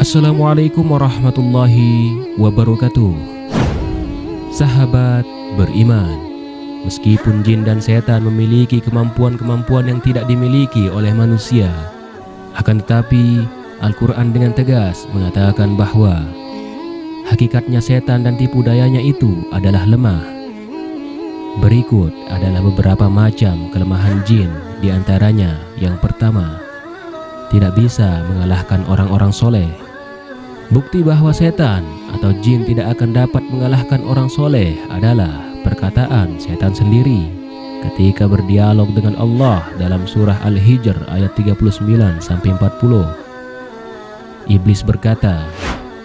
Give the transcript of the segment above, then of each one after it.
Assalamualaikum warahmatullahi wabarakatuh. Sahabat beriman, meskipun jin dan setan memiliki kemampuan-kemampuan yang tidak dimiliki oleh manusia, akan tetapi Al-Quran dengan tegas mengatakan bahwa hakikatnya setan dan tipu dayanya itu adalah lemah. Berikut adalah beberapa macam kelemahan jin, di antaranya yang pertama, tidak bisa mengalahkan orang-orang soleh. Bukti bahwa setan atau jin tidak akan dapat mengalahkan orang soleh adalah perkataan setan sendiri ketika berdialog dengan Allah dalam surah Al-Hijr ayat 39-40. Iblis berkata,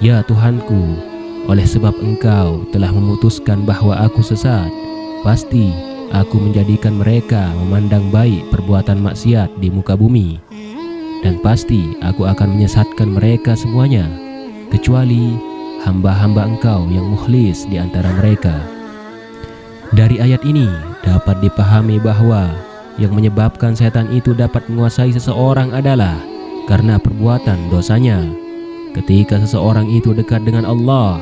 "Ya Tuhanku, oleh sebab engkau telah memutuskan bahwa aku sesat, pasti aku menjadikan mereka memandang baik perbuatan maksiat di muka bumi. Dan pasti aku akan menyesatkan mereka semuanya, kecuali hamba-hamba engkau yang mukhlis di antara mereka." Dari ayat ini dapat dipahami bahwa yang menyebabkan setan itu dapat menguasai seseorang adalah karena perbuatan dosanya. Ketika seseorang itu dekat dengan Allah,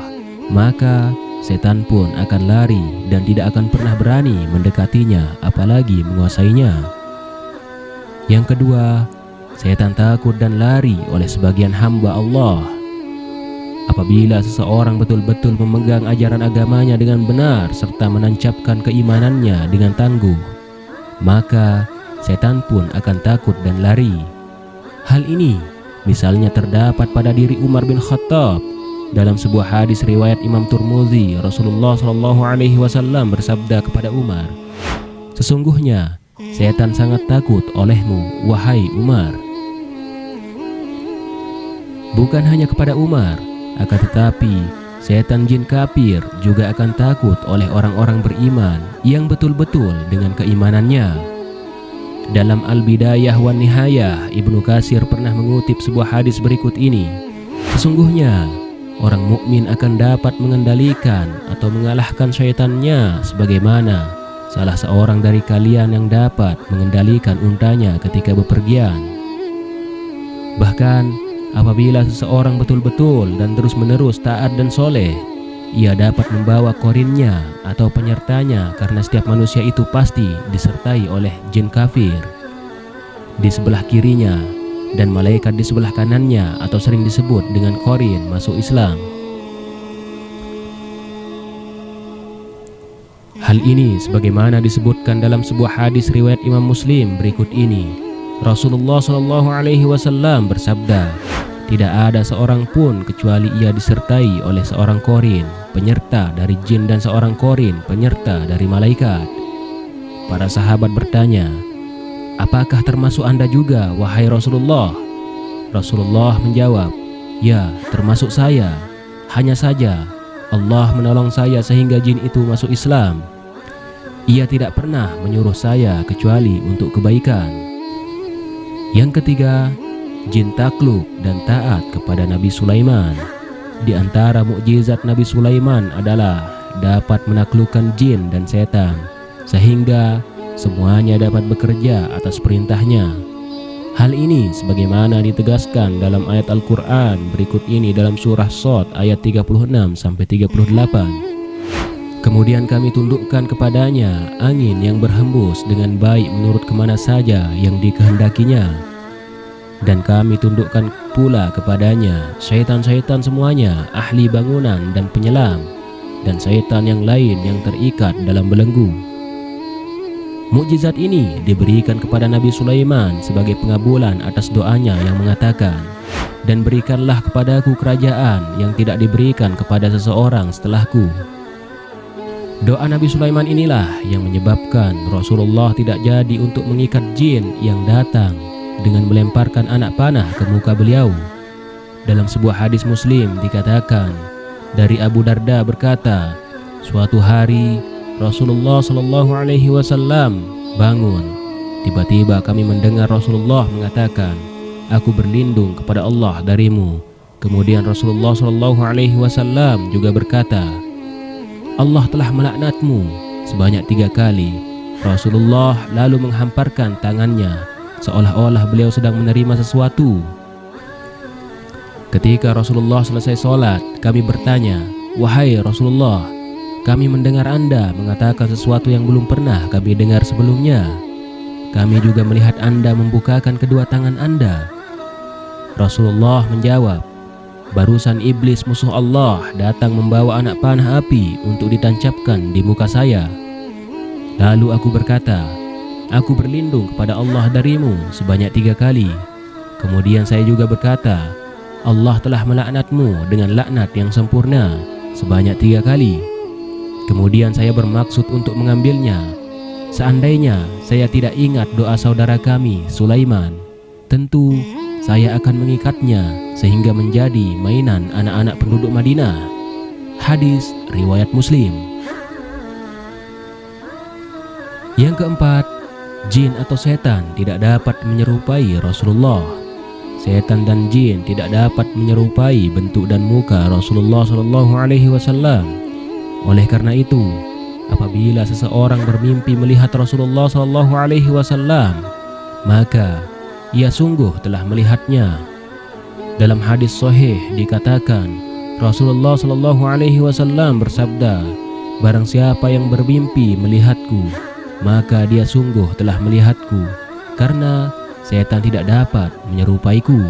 maka setan pun akan lari dan tidak akan pernah berani mendekatinya, apalagi menguasainya. Yang kedua, setan takut dan lari oleh sebagian hamba Allah. Apabila seseorang betul-betul memegang ajaran agamanya dengan benar serta menancapkan keimanannya dengan tangguh, maka setan pun akan takut dan lari. Hal ini misalnya terdapat pada diri Umar bin Khattab. Dalam sebuah hadis riwayat Imam Tirmidzi, Rasulullah SAW bersabda kepada Umar, "Sesungguhnya setan sangat takut olehmu, wahai Umar." Bukan hanya kepada Umar, akan tetapi setan jin kafir juga akan takut oleh orang-orang beriman yang betul-betul dengan keimanannya. Dalam Al-Bidayah wan Nihayah, Ibnu Katsir pernah mengutip sebuah hadis berikut ini, "Sesungguhnya orang mukmin akan dapat mengendalikan atau mengalahkan syaitannya sebagaimana salah seorang dari kalian yang dapat mengendalikan untanya ketika bepergian." Bahkan apabila seseorang betul-betul dan terus-menerus taat dan soleh, ia dapat membawa korinnya atau penyertanya, karena setiap manusia itu pasti disertai oleh jin kafir di sebelah kirinya dan malaikat di sebelah kanannya, atau sering disebut dengan korin masuk Islam. Hal ini sebagaimana disebutkan dalam sebuah hadis riwayat Imam Muslim berikut ini. Rasulullah SAW bersabda, "Tidak ada seorang pun kecuali ia disertai oleh seorang korin penyerta dari jin dan seorang korin penyerta dari malaikat." Para sahabat bertanya, "Apakah termasuk Anda juga, wahai Rasulullah?" Rasulullah menjawab, "Ya, termasuk saya. Hanya saja Allah menolong saya sehingga jin itu masuk Islam. Ia tidak pernah menyuruh saya kecuali untuk kebaikan." Yang ketiga, jin takluk dan taat kepada Nabi Sulaiman. Di antara mukjizat Nabi Sulaiman adalah dapat menaklukkan jin dan setan, sehingga semuanya dapat bekerja atas perintahnya. Hal ini sebagaimana ditegaskan dalam ayat Al-Quran berikut ini dalam surah Shad ayat 36-38. "Kemudian kami tundukkan kepadanya angin yang berhembus dengan baik menurut kemana saja yang dikehendakinya. Dan kami tundukkan pula kepadanya syaitan-syaitan semuanya, ahli bangunan dan penyelam, dan syaitan yang lain yang terikat dalam belenggu." Mukjizat ini diberikan kepada Nabi Sulaiman sebagai pengabulan atas doanya yang mengatakan, "Dan berikanlah kepadaku kerajaan yang tidak diberikan kepada seseorang setelahku." Doa Nabi Sulaiman inilah yang menyebabkan Rasulullah tidak jadi untuk mengikat jin yang datang dengan melemparkan anak panah ke muka beliau. Dalam sebuah hadis Muslim dikatakan, dari Abu Darda berkata, "Suatu hari Rasulullah SAW bangun. Tiba-tiba kami mendengar Rasulullah mengatakan, 'Aku berlindung kepada Allah darimu.' Kemudian Rasulullah SAW juga berkata, 'Allah telah melaknatmu,' sebanyak 3 kali. Rasulullah lalu menghamparkan tangannya seolah-olah beliau sedang menerima sesuatu. Ketika Rasulullah selesai sholat, kami bertanya, "Wahai Rasulullah, kami mendengar Anda mengatakan sesuatu yang belum pernah kami dengar sebelumnya. Kami juga melihat Anda membukakan kedua tangan Anda." Rasulullah menjawab, "Barusan iblis musuh Allah datang membawa anak panah api untuk ditancapkan di muka saya." Lalu aku berkata, "Aku berlindung kepada Allah darimu sebanyak 3 kali. Kemudian saya juga berkata, Allah telah melaknatmu dengan laknat yang sempurna sebanyak 3 kali. Kemudian saya bermaksud untuk mengambilnya. Seandainya saya tidak ingat doa saudara kami Sulaiman, tentu saya akan mengikatnya sehingga menjadi mainan anak-anak penduduk Madinah." Hadis riwayat Muslim. Yang keempat, jin atau setan tidak dapat menyerupai Rasulullah. Setan dan jin tidak dapat menyerupai bentuk dan muka Rasulullah SAW. Oleh karena itu, apabila seseorang bermimpi melihat Rasulullah SAW, maka ia sungguh telah melihatnya. Dalam hadis sahih dikatakan, Rasulullah SAW bersabda, "Barang siapa yang bermimpi melihatku, maka dia sungguh telah melihatku, karena setan tidak dapat menyerupaiku."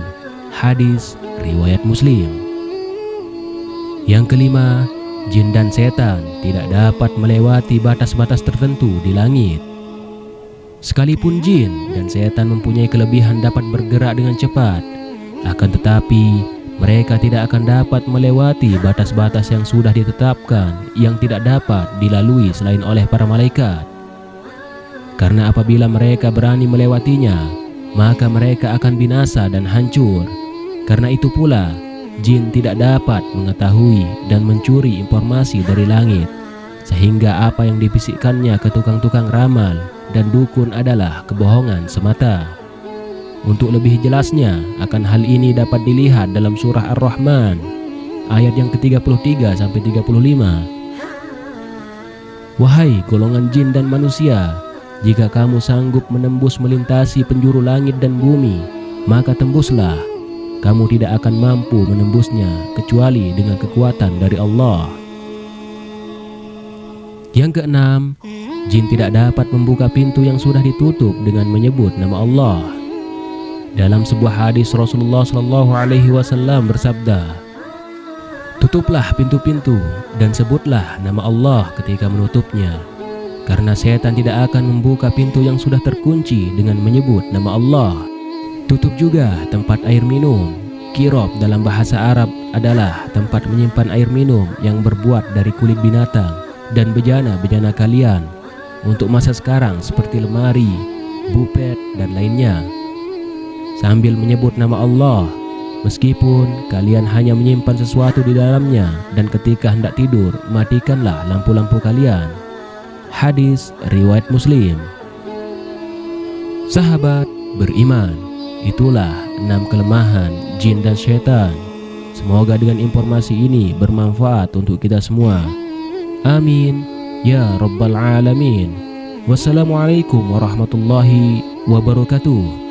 Hadis riwayat Muslim. Yang kelima, jin dan setan tidak dapat melewati batas-batas tertentu di langit. Sekalipun jin dan setan mempunyai kelebihan dapat bergerak dengan cepat, akan tetapi mereka tidak akan dapat melewati batas-batas yang sudah ditetapkan yang tidak dapat dilalui selain oleh para malaikat. Karena apabila mereka berani melewatinya, maka mereka akan binasa dan hancur. Karena itu pula, jin tidak dapat mengetahui dan mencuri informasi dari langit, sehingga apa yang dibisikkannya ke tukang-tukang ramal dan dukun adalah kebohongan semata. Untuk lebih jelasnya akan hal ini dapat dilihat dalam surah Ar-Rahman ayat yang ke-33-35. "Wahai golongan jin dan manusia, jika kamu sanggup menembus melintasi penjuru langit dan bumi, maka tembuslah. Kamu tidak akan mampu menembusnya kecuali dengan kekuatan dari Allah." Yang keenam, jin tidak dapat membuka pintu yang sudah ditutup dengan menyebut nama Allah. Dalam sebuah hadis Rasulullah SAW bersabda, "Tutuplah pintu-pintu dan sebutlah nama Allah ketika menutupnya. Karena setan tidak akan membuka pintu yang sudah terkunci dengan menyebut nama Allah." Tutup juga tempat air minum. Kirob dalam bahasa Arab adalah tempat menyimpan air minum yang berbuat dari kulit binatang dan bejana-bejana kalian untuk masa sekarang seperti lemari, bupet, dan lainnya. Sambil menyebut nama Allah, meskipun kalian hanya menyimpan sesuatu di dalamnya, dan ketika hendak tidur, matikanlah lampu-lampu kalian. Hadis riwayat Muslim. Sahabat beriman, itulah 6 kelemahan jin dan syaitan. Semoga dengan informasi ini bermanfaat untuk kita semua. Amin ya rabbal alamin. Wassalamualaikum warahmatullahi wabarakatuh.